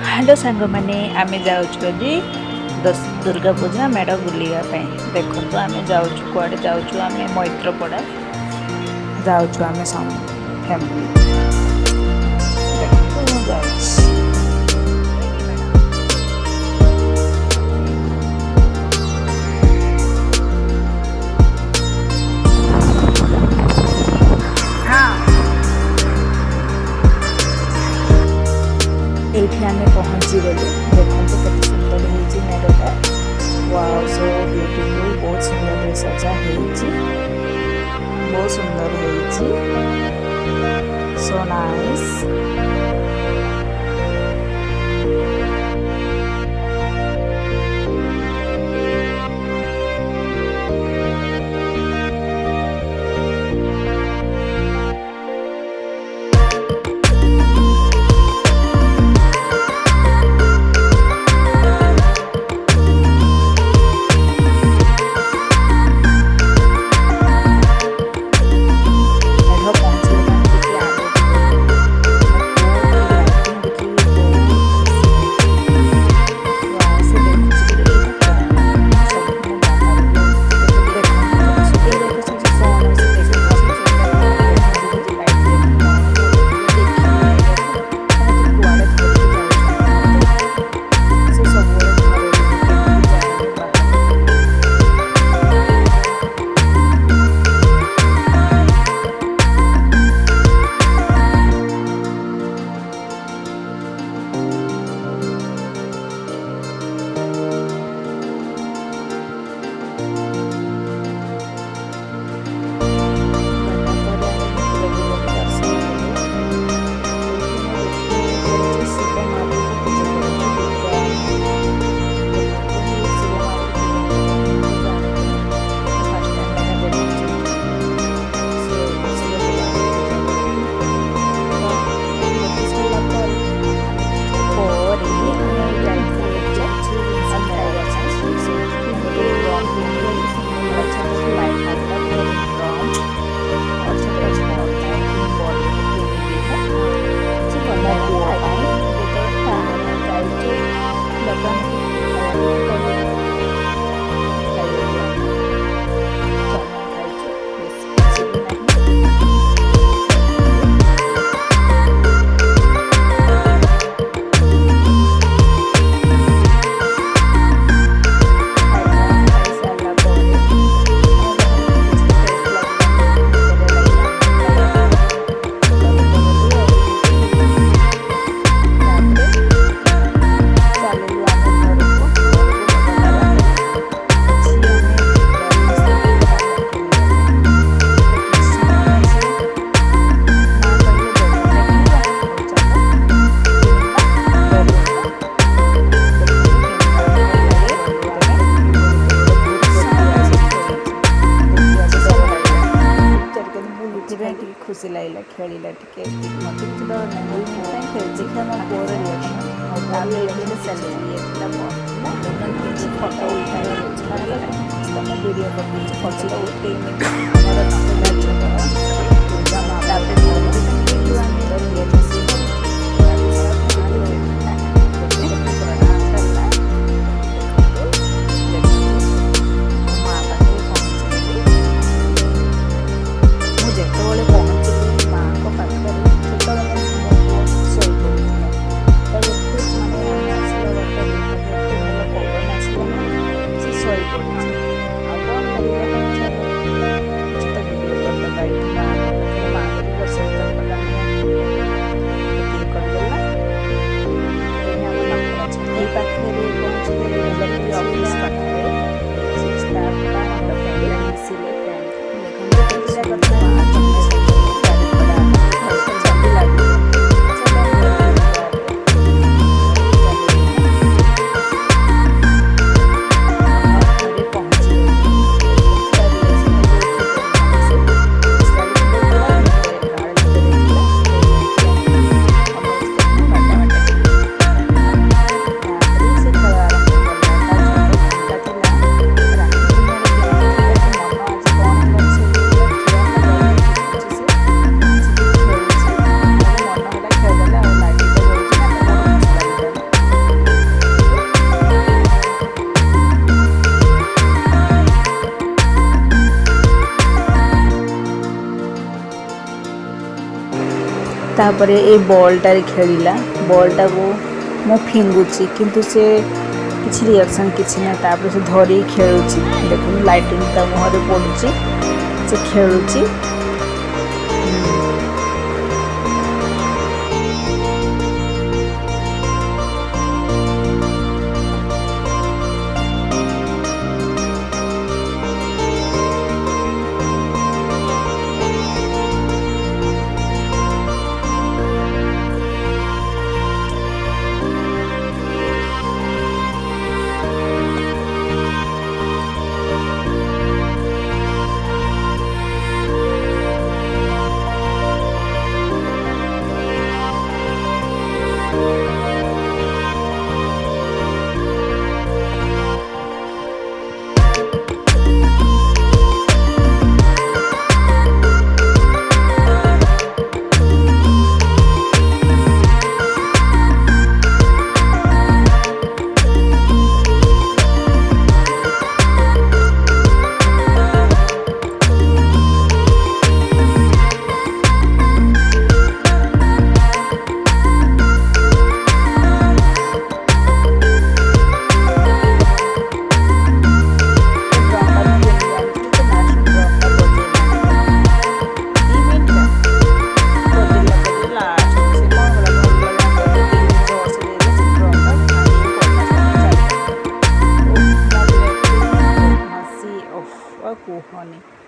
Hello सांग मैंने आम जाऊँ दुर्गा पूजा मेढ़ बुलापी देखो आम जाऊँ कड़े जाऊँ आम मैत्रपड़ा जाऊँ आम फैमिली देखो जाऊँ ये आम पहुँची गलु देखो केते सुंदर होती मेढ़टा वाओ सो ब्यूटीफुल बहुत सुंदर सजा होती बहुत सुंदर होती सो नाइस। खुशी लगे खेलला टे मत किसी डर नहीं खेल मो पुअर रिएक्शन सेल्फी ये फटो उठाई वीडियो कर फटो तापरे ए बॉलटा खेलिला बॉलटा को मु फिंगुची किंतु से किसी रिएक्शन किसी ना तापर से धरी खेलुची देखो लाइटिंग ता मुहरे पडुची से खेलुची कुहनी